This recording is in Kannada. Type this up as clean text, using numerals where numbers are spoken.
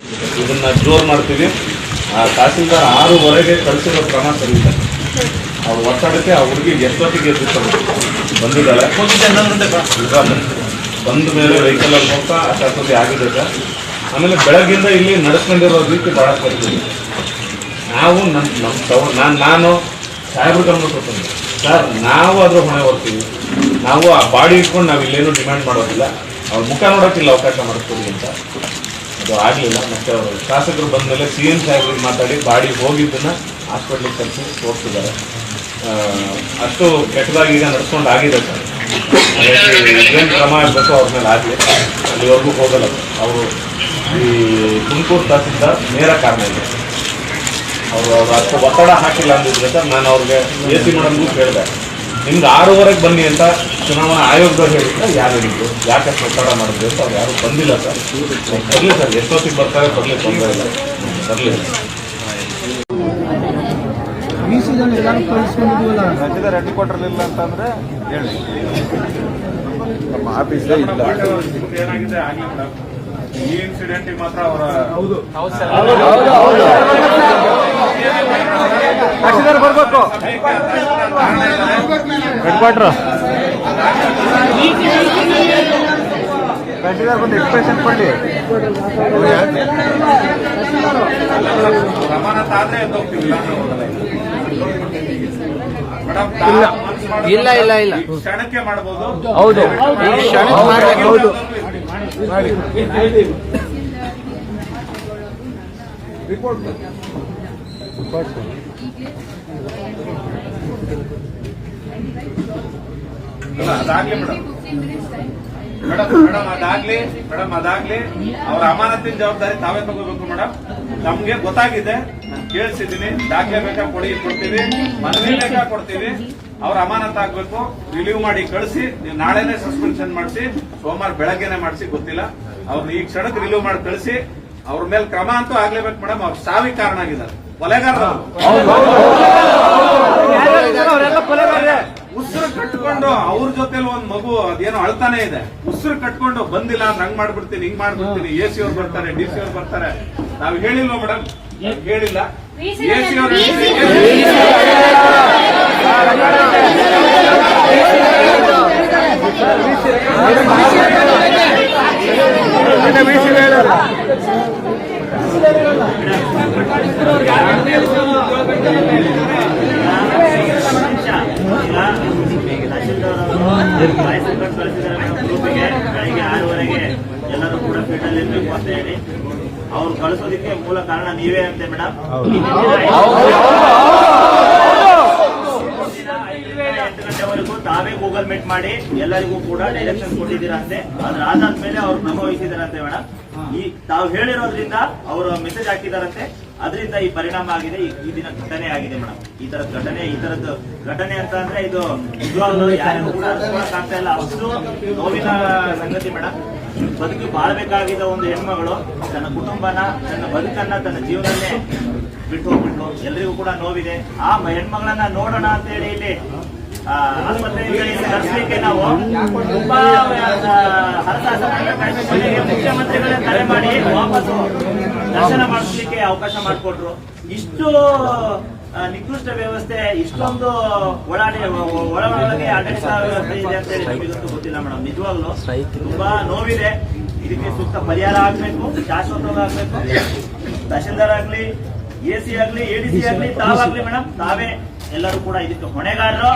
ಇದನ್ನ ಜೋರು ಮಾಡ್ತೀವಿ. ತಹಸೀಲ್ದಾರ್ 6:15 ಕಳಿಸಿರೋ ಕ್ರಮ ಸರಿ ಇದೆ. ಅವ್ರ ಒತ್ತಡಕ್ಕೆ ಆ ಹುಡುಗಿಗೆ ಎಷ್ಟೊತ್ತಿಗೆ ಬಂದಿದ್ದಾಳೆ, ಬಂದ ಮೇಲೆ ವೆಹಿಕಲಲ್ಲಿ ಹೋಗ್ತಾ ಅಷ್ಟೊತ್ತಿಗೆ ಆಗಿದೆ ಸರ್. ಆಮೇಲೆ ಬೆಳಗ್ಗಿಂದ ಇಲ್ಲಿ ನಡೆಸ್ಕೊಂಡಿರೋ ರೀತಿ ಭಾಳ ಬರ್ತೀವಿ ನಾವು. ನಾನು ಸಾಹೇಬ್ರ ಗಮನ ಕೊಡ್ತೀನಿ ಸರ್, ನಾವು ಅದ್ರ ಹೊಣೆ ಹೊರ್ತೀವಿ. ನಾವು ಆ ಬಾಡಿ ಇಟ್ಕೊಂಡು ನಾವು ಇಲ್ಲೇನು ಡಿಮ್ಯಾಂಡ್ ಮಾಡೋದಿಲ್ಲ. ಅವ್ರ ಮುಖ ನೋಡೋಕ್ಕಿಲ್ಲ ಅವಕಾಶ ಮಾಡಿಸ್ತೀವಿ ಅಂತ. ಅದು ಆಗಲಿಲ್ಲ. ಮತ್ತು ಅವರು ಶಾಸಕರು ಬಂದ ಮೇಲೆ CM ಸಾಹೇಬ್ರಿಗೆ ಮಾತಾಡಿ ಬಾಡಿ ಹೋಗಿದ್ದನ್ನು ಹಾಸ್ಪಿಟ್ಲಿಗೆ ಕಳಿಸಿ ತೋರಿಸಿದ್ದಾರೆ. ಅಷ್ಟು ಕೆಟ್ಟದಾಗಿ ಈಗ ನಡ್ಸ್ಕೊಂಡು ಆಗಿದೆ ಸರ್. ಏನು ಕ್ರಮ ಆಗಬೇಕು ಅವ್ರ ಮೇಲೆ ಆಗಲಿ, ಅಲ್ಲಿವರೆಗೂ ಹೋಗಲ್ಲ. ಅವರು ಈ ತುಮಕೂರು ತಹಸೀಲ್ದಾರ್ ನೇರ ಕಾರಣ ಇದೆ. ಅವರು ಅಷ್ಟು ಒತ್ತಡ ಹಾಕಿಲ್ಲ ಅಂದಿದ್ರೆ ಸರ್, ನಾನು ಅವ್ರಿಗೆ AC ಮೇಡಮ್ಗೂ ಕೇಳಿದೆ, ನಿಮ್ಗೆ 6:15 ಬನ್ನಿ ಅಂತ ಚುನಾವಣಾ ಆಯೋಗದವ್ರು ಹೇಳಿದ್ರೆ ಯಾರು ಹೇಳಿದ್ರು, ಯಾಕೆ ಒತ್ತಡ ಮಾಡಿದ್ರು ಅಂತ ಅವ್ರು ಯಾರು ಬಂದಿಲ್ಲ ಸರ್. ಬರಲಿ ಸರ್, ಎಷ್ಟೊತ್ತಿಗೆ ಬರ್ತಾರೆ ಬರಲಿ, ತೊಂದರೆ ಇಲ್ಲ, ಬರಲಿ. ರಾಜ್ಯದ ರೆಡ್ಡಿ ಕೊಟ್ಟಿರಲಿಲ್ಲ ಅಂತಂದ್ರೆ ಹೇಳಿ, ನಮ್ಮ ಆಫೀಸೇ ಇಲ್ಲ. ಏನಾಗಿದೆ ಆಗಲಿ ಮೇಡಮ್, ಈ ಇನ್ಸಿಡೆಂಟಿಗೆ ಮಾತ್ರ ಅವರ ಬರ್ಬೇಕು ಹೆಡ್ ಕ್ವಾರ್ಟರ್ ಬಂದು ಎಕ್ಸ್ಪ್ರೆಷನ್ ಕೊಡಿ. ಸಮಾನತೆ ಆದ್ರೆ ಹೋಗ್ತೀವಿ. ಇಲ್ಲ ಇಲ್ಲ ಇಲ್ಲ ಕ್ಷಣಕ್ಕೆ ಮಾಡಬಹುದು. ಹೌದು, ಹೌದು. ಅದಾಗ್ಲಿ ಮೇಡಮ್ ಅದಾಗ್ಲಿ ಅವ್ರ ಅಮಾನತಿನ ಜವಾಬ್ದಾರಿ ತಾವೇ ತಗೋಬೇಕು ಮೇಡಮ್. ನಮ್ಗೆ ಗೊತ್ತಾಗಿದೆ, ನಾನು ಕೇಳಿಸಿದ್ದೀನಿ. ದಾಖಲೆ ಬೇಕಾ ಕೊಡ್ತೀವಿ, ಮನವಿ ಬೇಕಾ ಕೊಡ್ತೀವಿ. ಅವ್ರ ಅಮಾನತ್ ಆಗ್ಬೇಕು, ರಿಲೀವ್ ಮಾಡಿ ಕಳಿಸಿ. ನೀವು ನಾಳೆನೆ ಸಸ್ಪೆನ್ಷನ್ ಮಾಡಿಸಿ, ಸೋಮವಾರ ಬೆಳಗ್ಗೆನೆ ಮಾಡಿಸಿ, ಗೊತ್ತಿಲ್ಲ. ಅವ್ರನ್ನ ಈ ಕ್ಷಣಕ್ಕೆ ರಿಲೀವ್ ಮಾಡಿ ಕಳಿಸಿ. ಅವ್ರ ಮೇಲೆ ಕ್ರಮ ಅಂತೂ ಆಗ್ಲೇಬೇಕು ಮೇಡಮ್. ಅವ್ರ ಸಾವಿಗೆ ಕಾರಣ ಆಗಿದ್ದಾರೆ, ಕೊಲೆಗಾರರು. ಉಸಿರು ಕಟ್ಕೊಂಡು ಅವ್ರ ಜೊತೆಲಿ ಒಂದ್ ಮಗು ಅದೇನೋ ಅಳ್ತಾನೆ ಇದೆ. ಉಸಿರು ಕಟ್ಕೊಂಡು ಬಂದಿಲ್ಲ ಅಂದ್ರೆ ಹಂಗ್ ಮಾಡ್ಬಿಡ್ತೀನಿ, ಹಿಂಗ್ ಮಾಡ್ಬಿಡ್ತೀನಿ. AC ಅವ್ರು ಬರ್ತಾರೆ, DC ಅವ್ರು ಬರ್ತಾರೆ. ನಾವು ಹೇಳಿಲ್ವ ಮೇಡಮ್? ಹೇಳಿಲ್ಲ. AC ಅವ್ರು ಬೆಳಿಗ್ಗೆ 6:15 ಎಲ್ಲರೂ ಕೂಡ ಫೀಲ್ಡ್ ಅಲ್ಲಿ ಇರಬೇಕು ಅಂತ ಹೇಳಿ ಅವ್ರು ಕಳಿಸೋದಕ್ಕೆ ಮೂಲ ಕಾರಣ ನೀವೇ ಅಂತೆ ಮೇಡಮ್. 8 ಗಂಟೆವರೆಗೂ ತಾವೇ ಗೂಗಲ್ ಮೀಟ್ ಮಾಡಿ ಎಲ್ಲರಿಗೂ ಕೂಡ ಡೈರೆಕ್ಷನ್ ಕೊಟ್ಟಿದ್ದೀರಂತೆ. ಅದಾದ್ಮೇಲೆ ಅವ್ರು ಕ್ರಮ ವಹಿಸಿದಾರಂತೆ ಮೇಡಮ್. ಈ ತಾವು ಹೇಳಿರೋದ್ರಿಂದ ಅವರು ಮೆಸೇಜ್ ಹಾಕಿದಾರಂತೆ. ಅದರಿಂದ ಈ ಪರಿಣಾಮ ಆಗಿದೆ. ಈ ದಿನ ಘಟನೆ ಆಗಿದೆ ಮೇಡಮ್. ಈ ತರದ್ದು ಘಟನೆ ಅಂತ ಅಂದ್ರೆ ಇದು ನಿಜವಾಗ್ಲೂ ಯಾರಿಗೂ ಕೂಡ ಆಗ್ತಾ ಇಲ್ಲ. ಅಷ್ಟು ನೋವಿನ ಸಂಗತಿ ಮೇಡಮ್. ಬದುಕಿ ಬಾಳ್ಬೇಕಾಗಿದ್ದ ಒಂದು ಹೆಣ್ಮಗಳು ತನ್ನ ಕುಟುಂಬನ, ತನ್ನ ಬದುಕನ್ನ, ತನ್ನ ಜೀವನನ್ನೇ ಬಿಟ್ಟು ಹೋಗ್ಬಿಟ್ಲು. ಎಲ್ರಿಗೂ ಕೂಡ ನೋವಿದೆ. ಆ ಹೆಣ್ಮಗಳನ್ನ ನೋಡೋಣ ಅಂತ ಹೇಳಿ ಇಲ್ಲಿ ಆಸ್ಪತ್ರೆಯಿಂದ ಕಳಿಸ್ಲಿಕ್ಕೆ ನಾವು ತುಂಬಾ ಹರಸಾಹಸ ಮುಖ್ಯಮಂತ್ರಿಗಳೇ ಕರೆ ಮಾಡಿ ವಾಪಸ್ಸು ದರ್ಶನ ಮಾಡಿಸ್ಲಿಕ್ಕೆ ಅವಕಾಶ ಮಾಡಿಕೊಟ್ರು. ಇಷ್ಟು ನಿಕೃಷ್ಟ ವ್ಯವಸ್ಥೆ, ಇಷ್ಟೊಂದು ಒಳಗೆ ಆಡಳಿತ ವ್ಯವಸ್ಥೆ ಇದೆ ಅಂತ ಹೇಳಿ ನಮಗಂತೂ ಗೊತ್ತಿಲ್ಲ ಮೇಡಮ್. ನಿಜವಾಗ್ಲೂ ತುಂಬಾ ನೋವಿದೆ. ಇದಕ್ಕೆ ಸೂಕ್ತ ಪರಿಹಾರ ಆಗ್ಬೇಕು, ಶಾಶ್ವತವಾಗಿ ಆಗ್ಬೇಕು. ತಹಶೀಲ್ದಾರ್ ಆಗ್ಲಿ, AC ಆಗ್ಲಿ, ADC ಆಗ್ಲಿ, ತಾವಾಗ್ಲಿ ಮೇಡಮ್, ತಾವೇ ಎಲ್ಲರೂ ಕೂಡ ಇದಕ್ಕೆ ಹೊಣೆಗಾರರು.